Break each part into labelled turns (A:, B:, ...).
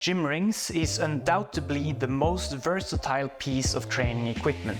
A: Gym rings is undoubtedly the most versatile piece of training equipment.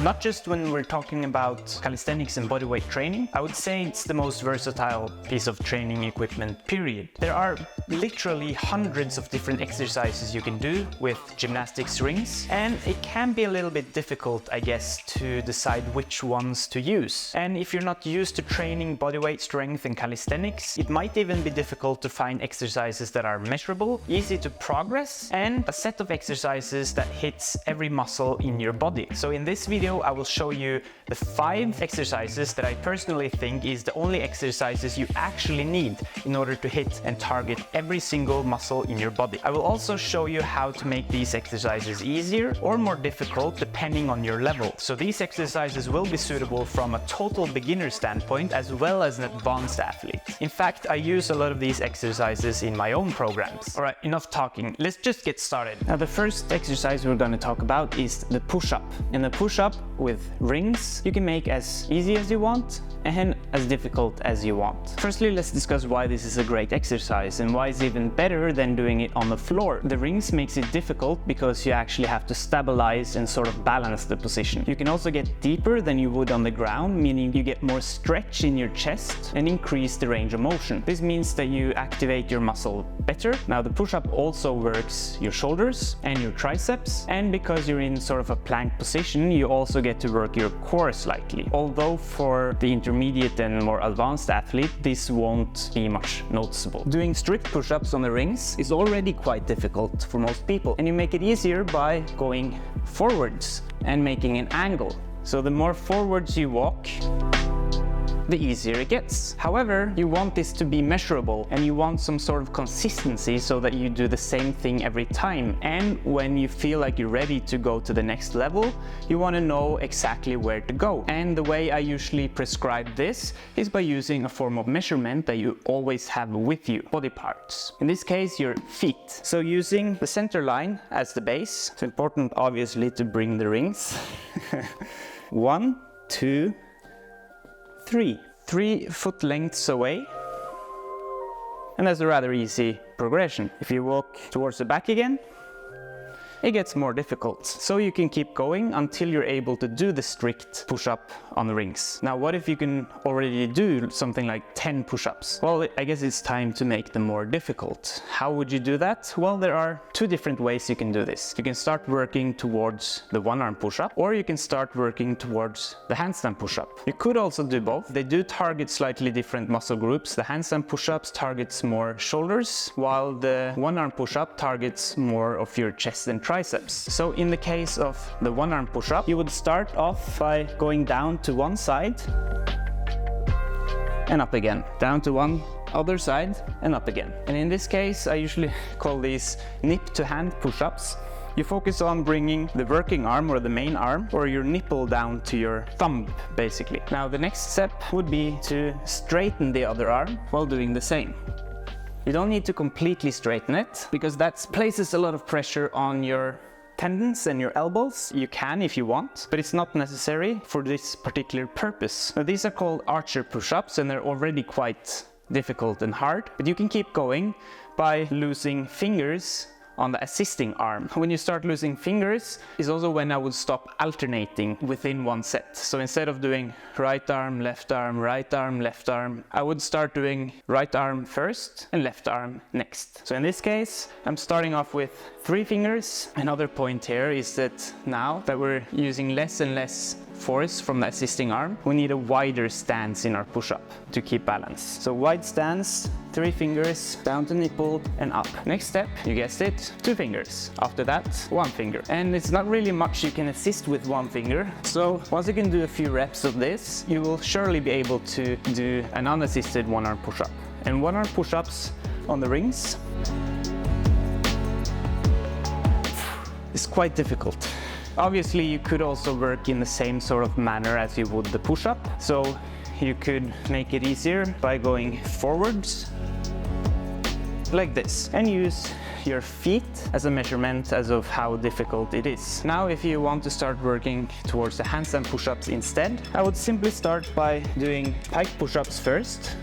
A: Not just when we're talking about calisthenics and bodyweight training, I would say it's the most versatile piece of training equipment, period. There are literally hundreds of different exercises you can do with gymnastics rings, and it can be a little bit difficult, I guess, to decide which ones to use. And if you're not used to training bodyweight strength and calisthenics, it might even be difficult to find exercises that are measurable, easy to progress, and a set of exercises that hits every muscle in your body. So in this video, I will show you the 5 exercises that I personally think is the only exercises you actually need in order to hit and target every single muscle in your body. I will also show you how to make these exercises easier or more difficult depending on your level. So these exercises will be suitable from a total beginner standpoint as well as an advanced athlete. In fact, I use a lot of these exercises in my own programs. Alright, enough talking. Let's just get started. Now the first exercise we're going to talk about is the push-up. And the push-up with rings you can make as easy as you want and as difficult as you want. Firstly, let's discuss why this is a great exercise and why it's even better than doing it on the floor. The rings makes it difficult because you actually have to stabilize and sort of balance the position. You can also get deeper than you would on the ground, meaning you get more stretch in your chest and increase the range of motion. This means that you activate your muscle better. Now the push-up also works your shoulders and your triceps, and because you're in sort of a plank position, you also get to work your core slightly. Although for the intermediate and more advanced athlete, this won't be much noticeable. Doing strict push-ups on the rings is already quite difficult for most people, and you make it easier by going forwards and making an angle. So the more forwards you walk, the easier it gets. However, you want this to be measurable and you want some sort of consistency so that you do the same thing every time. And when you feel like you're ready to go to the next level, you want to know exactly where to go. And the way I usually prescribe this is by using a form of measurement that you always have with you, body parts. In this case, your feet. So using the center line as the base, it's important obviously to bring the rings. 1, 2, 3 foot lengths away, and that's a rather easy progression. If you walk towards the back again, it gets more difficult. So you can keep going until you're able to do the strict push-up on the rings. Now, what if you can already do something like 10 push-ups? Well, I guess it's time to make them more difficult. How would you do that? Well, there are 2 different ways you can do this. You can start working towards the one-arm push-up, or you can start working towards the handstand push-up. You could also do both. They do target slightly different muscle groups. The handstand push-ups targets more shoulders, while the one-arm push-up targets more of your chest and triceps. So in the case of the one-arm push-up, you would start off by going down to one side and up again, down to one other side and up again. And in this case, I usually call these nip to hand push-ups. You focus on bringing the working arm or the main arm or your nipple down to your thumb, basically. Now the next step would be to straighten the other arm while doing the same. You don't need to completely straighten it because that places a lot of pressure on your tendons and your elbows. You can if you want, but it's not necessary for this particular purpose. Now, these are called archer push-ups and they're already quite difficult and hard, but you can keep going by losing fingers on the assisting arm. When you start losing fingers is also when I would stop alternating within one set. So instead of doing right arm, left arm, right arm, left arm, I would start doing right arm first and left arm next. So in this case, I'm starting off with 3 fingers. Another point here is that now that we're using less and less force from the assisting arm, we need a wider stance in our push-up to keep balance. So wide stance, 3 fingers, down to nipple and up. Next step, you guessed it, 2 fingers. After that, 1 finger. And it's not really much you can assist with 1 finger. So once you can do a few reps of this, you will surely be able to do an unassisted one-arm push-up. And one-arm push-ups on the rings is quite difficult. Obviously, you could also work in the same sort of manner as you would the push-up. So you could make it easier by going forwards like this and use your feet as a measurement as of how difficult it is. Now, if you want to start working towards the handstand push-ups instead, I would simply start by doing pike push-ups first,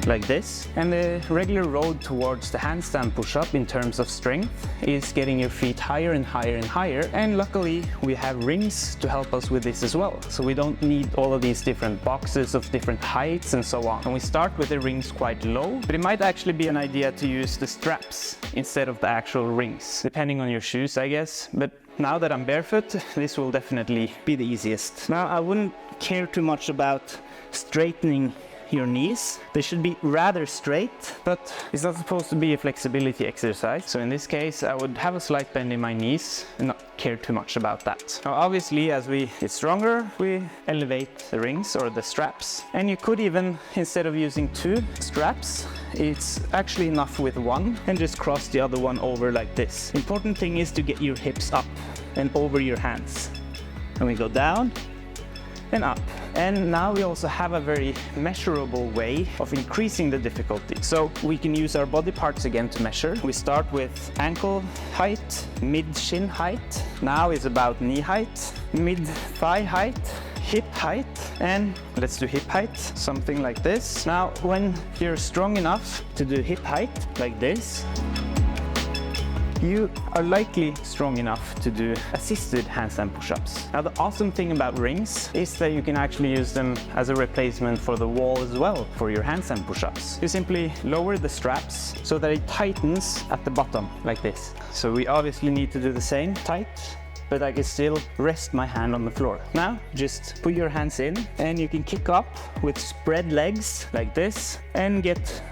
A: like this. And the regular road towards the handstand push-up in terms of strength is getting your feet higher and higher and higher. And luckily we have rings to help us with this as well. So we don't need all of these different boxes of different heights and so on. And we start with the rings quite low, but it might actually be an idea to use the straps instead of the actual rings, depending on your shoes, I guess. But now that I'm barefoot, this will definitely be the easiest. Now, I wouldn't care too much about straightening your knees. They should be rather straight, but it's not supposed to be a flexibility exercise. So in this case, I would have a slight bend in my knees and not care too much about that. Now, obviously, as we get stronger, we elevate the rings or the straps. And you could even, instead of using 2 straps, it's actually enough with 1 and just cross the other one over like this. Important thing is to get your hips up and over your hands. And we go down and up. And now we also have a very measurable way of increasing the difficulty. So we can use our body parts again to measure. We start with ankle height, mid-shin height. Now is about knee height, mid-thigh height, hip height, and let's do hip height, something like this. Now, when you're strong enough to do hip height like this, you are likely strong enough to do assisted handstand push-ups. Now, the awesome thing about rings is that you can actually use them as a replacement for the wall as well for your handstand push-ups. You simply lower the straps so that it tightens at the bottom like this. So we obviously need to do the same, tight, but I can still rest my hand on the floor. Now, just put your hands in and you can kick up with spread legs like this and get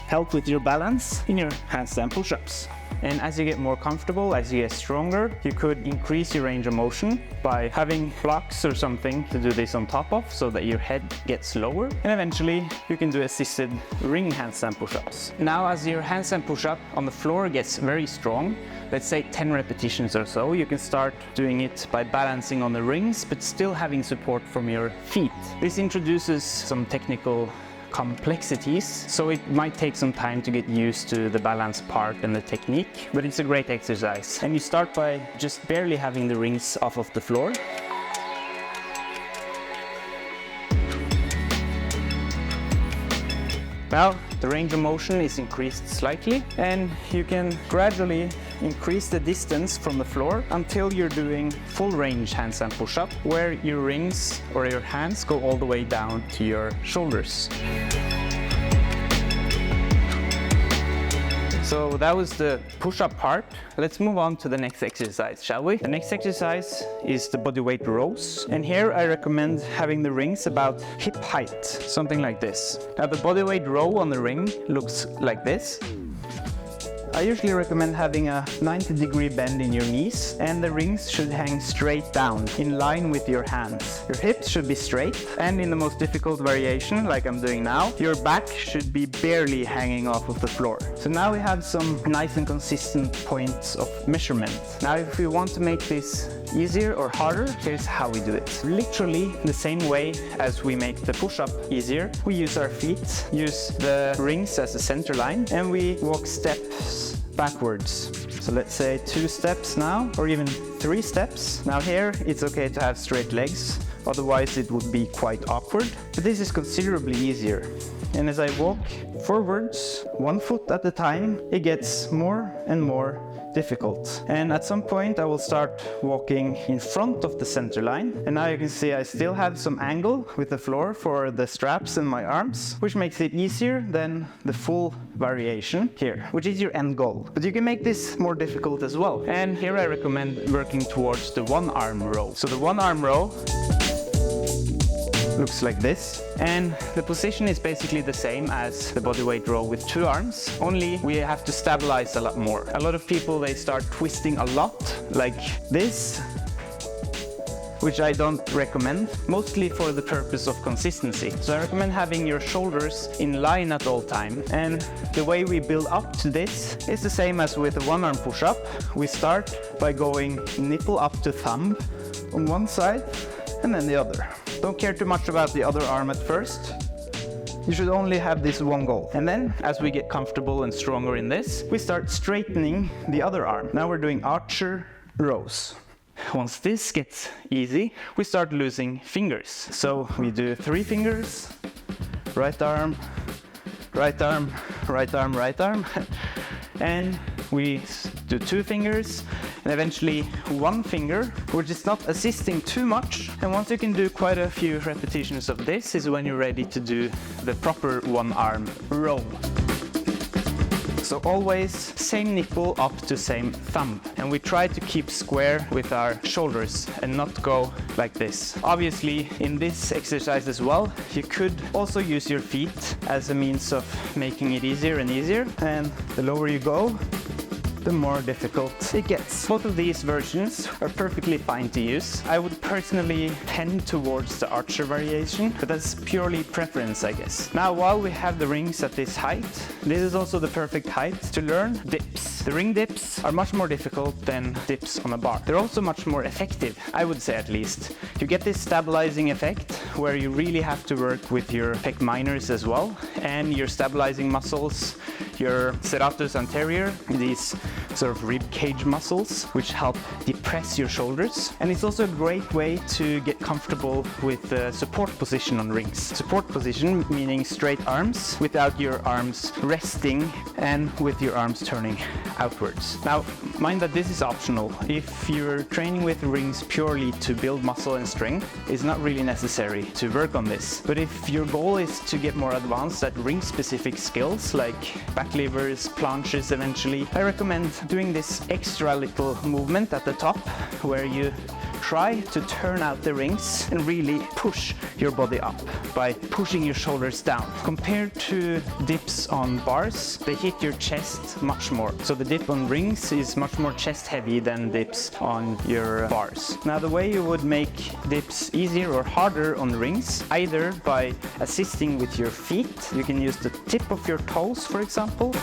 A: help with your balance in your handstand push-ups. And as you get more comfortable, as you get stronger, you could increase your range of motion by having blocks or something to do this on top of so that your head gets lower. And eventually you can do assisted ring handstand push-ups. Now, as your handstand push-up on the floor gets very strong, let's say 10 repetitions or so, you can start doing it by balancing on the rings, but still having support from your feet. This introduces some technical complexities, so it might take some time to get used to the balance part and the technique, but it's a great exercise. And you start by just barely having the rings off of the floor. Now, the range of motion is increased slightly, and you can gradually increase the distance from the floor until you're doing full range handstand push-up, where your rings or your hands go all the way down to your shoulders. So that was the push-up part. Let's move on to the next exercise, shall we? The next exercise is the bodyweight rows. And here I recommend having the rings about hip height, something like this. Now, the bodyweight row on the ring looks like this. I usually recommend having a 90-degree bend in your knees, and the rings should hang straight down, in line with your hands. Your hips should be straight, and in the most difficult variation, like I'm doing now, your back should be barely hanging off of the floor. So now we have some nice and consistent points of measurement. Now, if we want to make this easier or harder, here's how we do it. Literally the same way as we make the push-up easier. We use our feet, use the rings as a center line, and we walk steps backwards. So let's say 2 steps now, or even 3 steps. Now here, it's okay to have straight legs, otherwise it would be quite awkward. But this is considerably easier. And as I walk forwards, 1 foot at a time, it gets more and more difficult. And at some point I will start walking in front of the center line. And now you can see I still have some angle with the floor for the straps and my arms, which makes it easier than the full variation here, which is your end goal. But you can make this more difficult as well. And here I recommend working towards the 1-arm row. So the 1-arm row looks like this, and the position is basically the same as the bodyweight row with 2 arms, only we have to stabilize a lot more. A lot of people, they start twisting a lot like this, which I don't recommend, mostly for the purpose of consistency. So I recommend having your shoulders in line at all time, and the way we build up to this is the same as with a 1-arm push-up. We start by going nipple up to thumb on one side and then the other. Don't care too much about the other arm at first. You should only have this one goal. And then, as we get comfortable and stronger in this, we start straightening the other arm. Now we're doing archer rows. Once this gets easy, we start losing fingers. So we do 3 fingers, right arm, right arm, right arm, right arm. And we do 2 fingers, and eventually 1 finger, which is not assisting too much. And once you can do quite a few repetitions of this is when you're ready to do the proper 1-arm row. So always same nipple up to same thumb. And we try to keep square with our shoulders and not go like this. Obviously, in this exercise as well, you could also use your feet as a means of making it easier and easier. And the lower you go, the more difficult it gets. Both of these versions are perfectly fine to use. I would personally tend towards the archer variation, but that's purely preference, I guess. Now, while we have the rings at this height, this is also the perfect height to learn dips. The ring dips are much more difficult than dips on a bar. They're also much more effective, I would say at least. You get this stabilizing effect where you really have to work with your pec minors as well, and your stabilizing muscles, your serratus anterior, these sort of rib cage muscles, which help depress your shoulders. And it's also a great way to get comfortable with the support position on rings. Support position meaning straight arms without your arms resting and with your arms turning outwards. Now, mind that this is optional. If you're training with rings purely to build muscle and strength, it's not really necessary to work on this. But if your goal is to get more advanced at ring-specific skills like back levers, planches eventually, I recommend doing this extra little movement at the top where you try to turn out the rings and really push your body up by pushing your shoulders down. Compared to dips on bars, they hit your chest much more. So the dip on rings is much more chest heavy than dips on your bars. Now, the way you would make dips easier or harder on rings, either by assisting with your feet, you can use the tip of your toes, for example,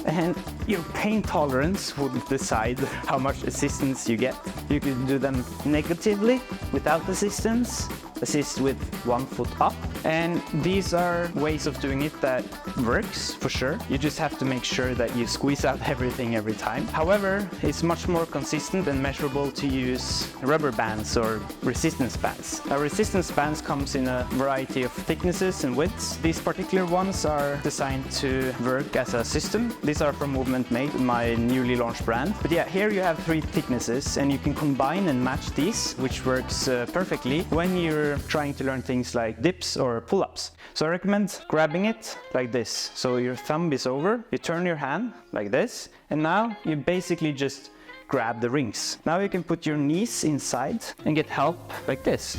A: and your pain tolerance would decide how much assistance you get. You could do them negatively without assistance, assist with 1 foot up, and these are ways of doing it that works for sure. You just have to make sure that you squeeze out everything every time. However, it's much more consistent and measurable to use rubber bands or resistance bands. Now, resistance bands comes in a variety of thicknesses and widths. These particular ones are designed to work as a system. These are from Movement Made, my newly launched brand. But yeah, here you have 3 thicknesses and you can combine and match these, which works perfectly when you're trying to learn things like dips or pull-ups. So I recommend grabbing it like this. So your thumb is over, you turn your hand like this, and now you basically just grab the rings. Now you can put your knees inside and get help like this.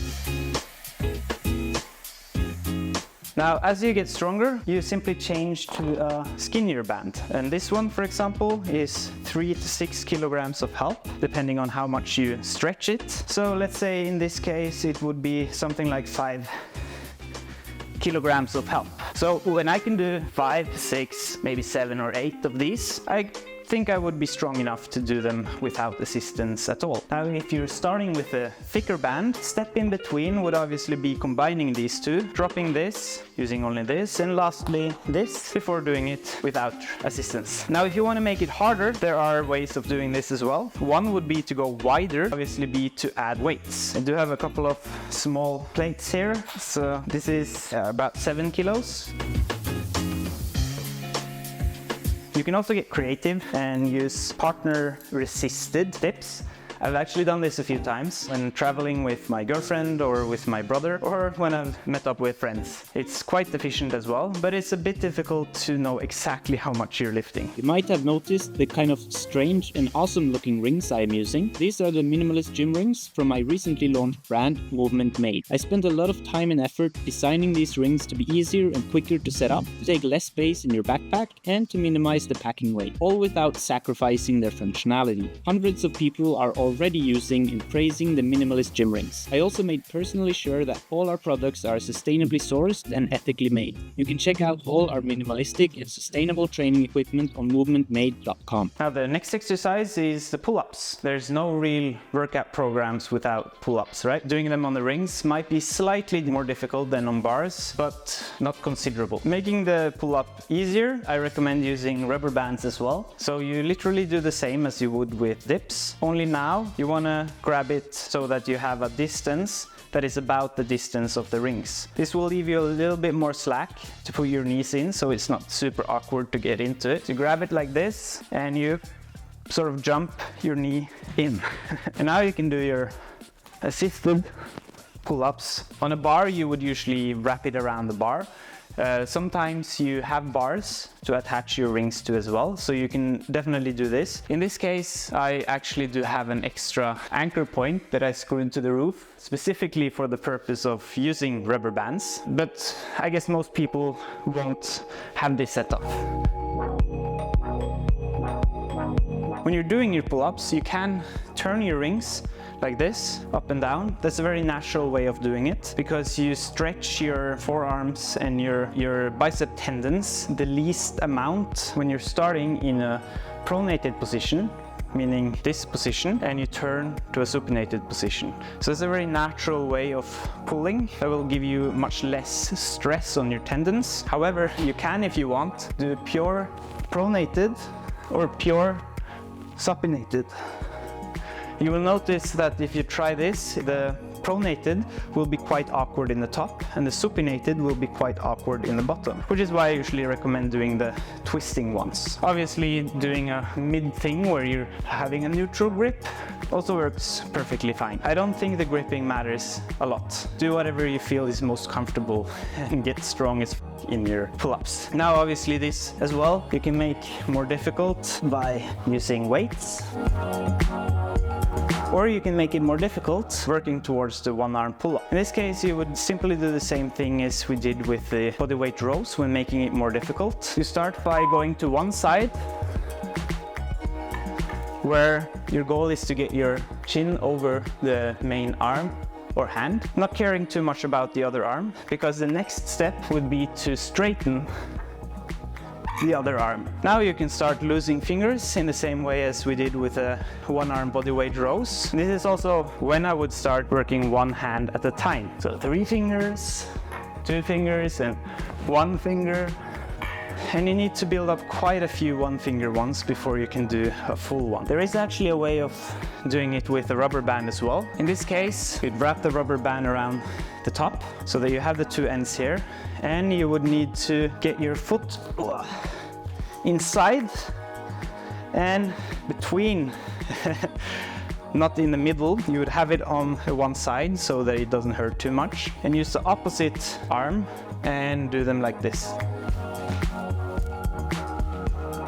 A: Now, as you get stronger, you simply change to a skinnier band. And this one, for example, is 3 to 6 kilograms of help, depending on how much you stretch it. So let's say in this case, it would be something like 5 kilograms of help. So when I can do 5, 6, maybe 7 or 8 of these, I think I would be strong enough to do them without assistance at all. Now, if you're starting with a thicker band, step in between would obviously be combining these two, dropping this, using only this, and lastly this, before doing it without assistance. Now, if you want to make it harder, there are ways of doing this as well. One would be to go wider, obviously be to add weights. I do have a couple of small plates here. So this is about 7 kilos. You can also get creative and use partner-resisted dips. I've actually done this a few times when traveling with my girlfriend or with my brother, or when I've met up with friends. It's quite efficient as well, but it's a bit difficult to know exactly how much you're lifting.
B: You might have noticed the kind of strange and awesome looking rings I am using. These are the minimalist gym rings from my recently launched brand, Movement Made. I spent a lot of time and effort designing these rings to be easier and quicker to set up, to take less space in your backpack, and to minimize the packing weight, all without sacrificing their functionality. Hundreds of people are already using in praising the minimalist gym rings. I also made personally sure that all our products are sustainably sourced and ethically made. You can check out all our minimalistic and sustainable training equipment on movementmade.com.
A: Now the next exercise is the pull-ups. There's no real workout programs without pull-ups, right? Doing them on the rings might be slightly more difficult than on bars, but not considerable. Making the pull-up easier, I recommend using rubber bands as well. So you literally do the same as you would with dips, only now you want to grab it so that you have a distance that is about the distance of the rings. This will leave you a little bit more slack to put your knees in, so it's not super awkward to get into it. You grab it like this and you sort of jump your knee in. And now you can do your assisted pull-ups. On a bar you would usually wrap it around the bar. Sometimes you have bars to attach your rings to as well, so you can definitely do this. In this case, I actually do have an extra anchor point that I screw into the roof, specifically for the purpose of using rubber bands, but I guess most people won't have this set up. When you're doing your pull-ups, you can turn your rings like this, up and down. That's a very natural way of doing it because you stretch your forearms and your bicep tendons the least amount when you're starting in a pronated position, meaning this position, and you turn to a supinated position. So it's a very natural way of pulling that will give you much less stress on your tendons. However, you can, if you want, do pure pronated or pure supinated. You will notice that if you try this, the pronated will be quite awkward in the top and the supinated will be quite awkward in the bottom, which is why I usually recommend doing the twisting ones. Obviously, doing a mid thing where you're having a neutral grip also works perfectly fine. I don't think the gripping matters a lot. Do whatever you feel is most comfortable and get strong as in your pull-ups. Now obviously this as well you can make more difficult by using weights. Or you can make it more difficult working towards the one-arm pull-up. In this case, you would simply do the same thing as we did with the bodyweight rows when making it more difficult. You start by going to one side, where your goal is to get your chin over the main arm or hand, not caring too much about the other arm, because the next step would be to straighten the other arm. Now you can start losing fingers in the same way as we did with a one-arm bodyweight rows. This is also when I would start working one hand at a time. So 3 fingers, 2 fingers and 1 finger. And you need to build up quite a few one-finger ones before you can do a full one. There is actually a way of doing it with a rubber band as well. In this case, you'd wrap the rubber band around the top so that you have the 2 ends here, and you would need to get your foot inside and between. Not in the middle, you would have it on one side so that it doesn't hurt too much, and use the opposite arm and do them like this.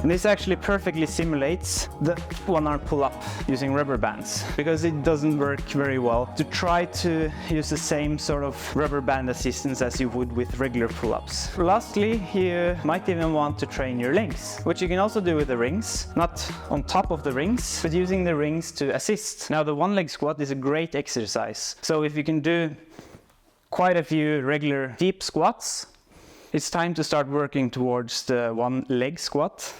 A: And this actually perfectly simulates the one-arm pull-up using rubber bands, because it doesn't work very well to try to use the same sort of rubber band assistance as you would with regular pull-ups. Lastly, you might even want to train your legs, which you can also do with the rings, not on top of the rings, but using the rings to assist. Now the one-leg squat is a great exercise, so if you can do quite a few regular deep squats, it's time to start working towards the one-leg squat,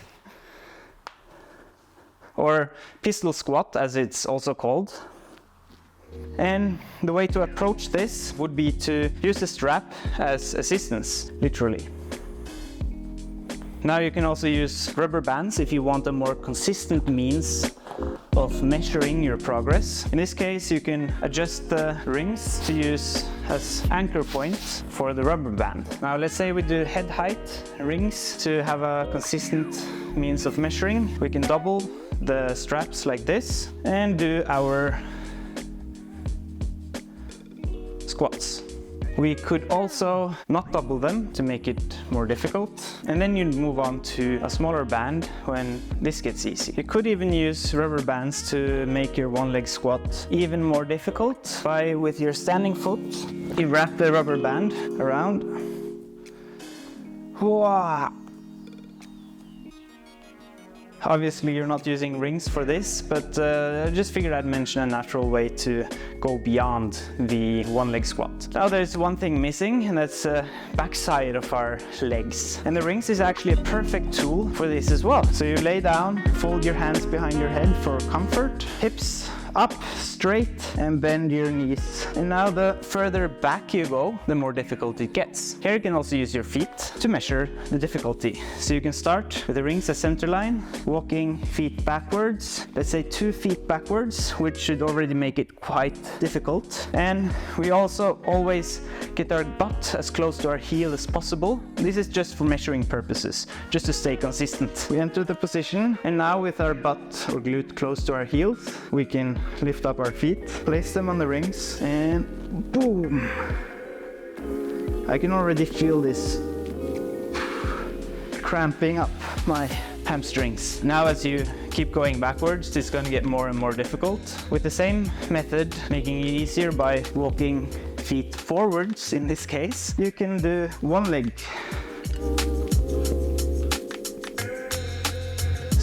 A: or pistol squat as it's also called. And the way to approach this would be to use the strap as assistance, literally. Now you can also use rubber bands if you want a more consistent means of measuring your progress. In this case, you can adjust the rings to use as anchor points for the rubber band. Now let's say we do head height rings to have a consistent means of measuring. We can double the straps like this and do our squats. We could also not double them to make it more difficult, and then you move on to a smaller band when this gets easy. You could even use rubber bands to make your one-leg squat even more difficult by, with your standing foot, you wrap the rubber band around. Obviously you're not using rings for this, but I just figured I'd mention a natural way to go beyond the one leg squat. Now there's one thing missing, and that's the backside of our legs. And the rings is actually a perfect tool for this as well. So you lay down, fold your hands behind your head for comfort, hips up, straight, and bend your knees. And now the further back you go, the more difficult it gets. Here you can also use your feet to measure the difficulty. So you can start with the rings as center line, walking feet backwards, let's say 2 feet backwards, which should already make it quite difficult. And we also always get our butt as close to our heel as possible. This is just for measuring purposes, just to stay consistent. We enter the position, and now with our butt or glute close to our heels, we can lift up our feet, place them on the rings, and boom! I can already feel this cramping up my hamstrings. Now as you keep going backwards, it's going to get more and more difficult. With the same method, making it easier by walking feet forwards in this case, you can do one leg.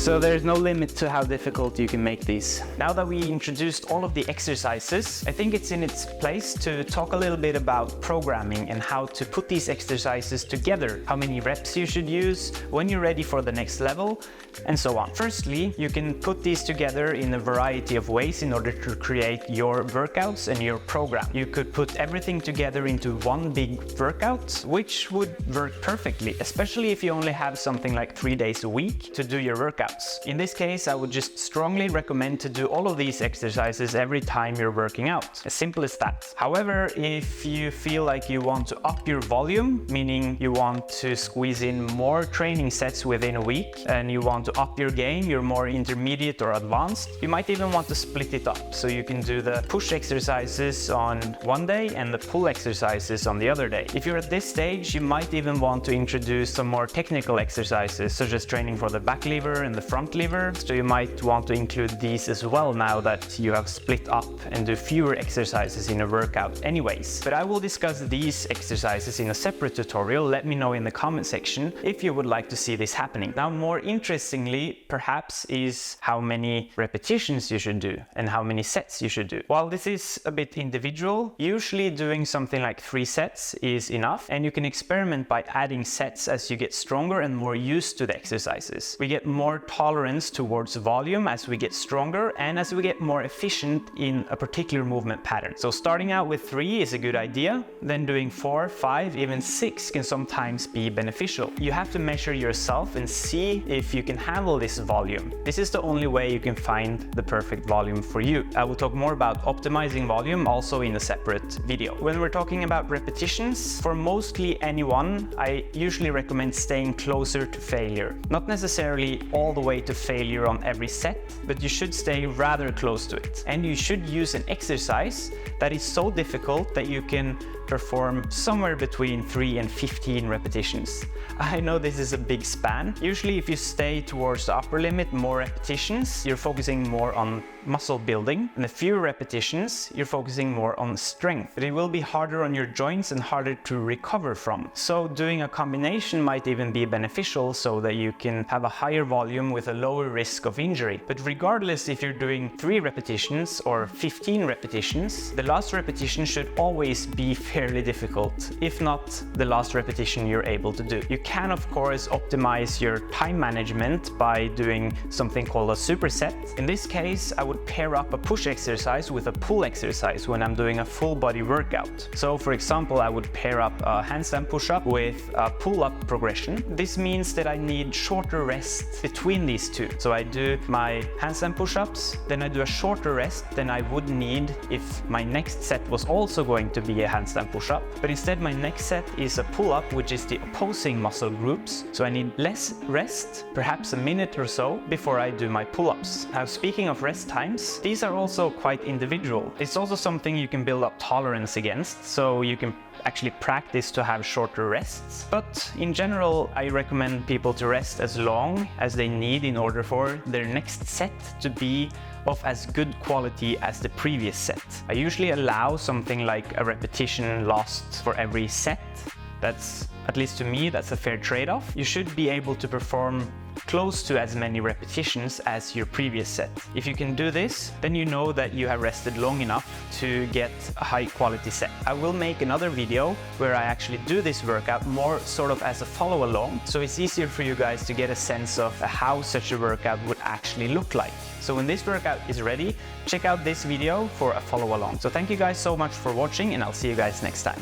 A: So there's no limit to how difficult you can make these. Now that we introduced all of the exercises, I think it's in its place to talk a little bit about programming and how to put these exercises together, how many reps you should use, when you're ready for the next level, and so on. Firstly, you can put these together in a variety of ways in order to create your workouts and your program. You could put everything together into one big workout, which would work perfectly, especially if you only have something like 3 days a week to do your workout. In this case, I would just strongly recommend to do all of these exercises every time you're working out. As simple as that. However, if you feel like you want to up your volume, meaning you want to squeeze in more training sets within a week, and you want to up your game, you're more intermediate or advanced, you might even want to split it up. So you can do the push exercises on one day and the pull exercises on the other day. If you're at this stage, you might even want to introduce some more technical exercises, such as training for the back lever and the front lever, so you might want to include these as well now that you have split up and do fewer exercises in a workout anyways. But I will discuss these exercises in a separate tutorial. Let me know in the comment section if you would like to see this happening. Now, more interestingly perhaps is how many repetitions you should do and how many sets you should do. While this is a bit individual, usually doing something like 3 sets is enough, and you can experiment by adding sets as you get stronger and more used to the exercises. We get more tolerance towards volume as we get stronger and as we get more efficient in a particular movement pattern. So starting out with 3 is a good idea, then doing 4, 5, even 6 can sometimes be beneficial. You have to measure yourself and see if you can handle this volume. This is the only way you can find the perfect volume for you. I will talk more about optimizing volume also in a separate video. When we're talking about repetitions, for mostly anyone, I usually recommend staying closer to failure. Not necessarily all the way to failure on every set, but you should stay rather close to it. And you should use an exercise that is so difficult that you can perform somewhere between 3 and 15 repetitions. I know this is a big span. Usually if you stay towards the upper limit, more repetitions, you're focusing more on muscle building, and the fewer repetitions, you're focusing more on strength. But it will be harder on your joints and harder to recover from. So doing a combination might even be beneficial so that you can have a higher volume with a lower risk of injury. But regardless if you're doing 3 repetitions or 15 repetitions, the last repetition should always be fairly difficult, if not the last repetition you're able to do. You can of course optimize your time management by doing something called a superset. In this case, I would pair up a push exercise with a pull exercise when I'm doing a full body workout. So for example, I would pair up a handstand push-up with a pull-up progression. This means that I need shorter rest between these two. So I do my handstand push-ups, then I do a shorter rest than I would need if my next set was also going to be a handstand push-up. But instead my next set is a pull-up, which is the opposing muscle groups. So I need less rest, perhaps a minute or so, before I do my pull-ups. Now speaking of rest times, these are also quite individual. It's also something you can build up tolerance against, so you can actually practice to have shorter rests. But in general, I recommend people to rest as long as they need in order for their next set to be of as good quality as the previous set. I usually allow something like a repetition lost for every set. That's, at least to me, that's a fair trade-off. You should be able to perform close to as many repetitions as your previous set. If you can do this, then you know that you have rested long enough to get a high quality set. I will make another video where I actually do this workout more sort of as a follow along, so it's easier for you guys to get a sense of how such a workout would actually look like. So when this workout is ready, check out this video for a follow along. So thank you guys so much for watching, and I'll see you guys next time.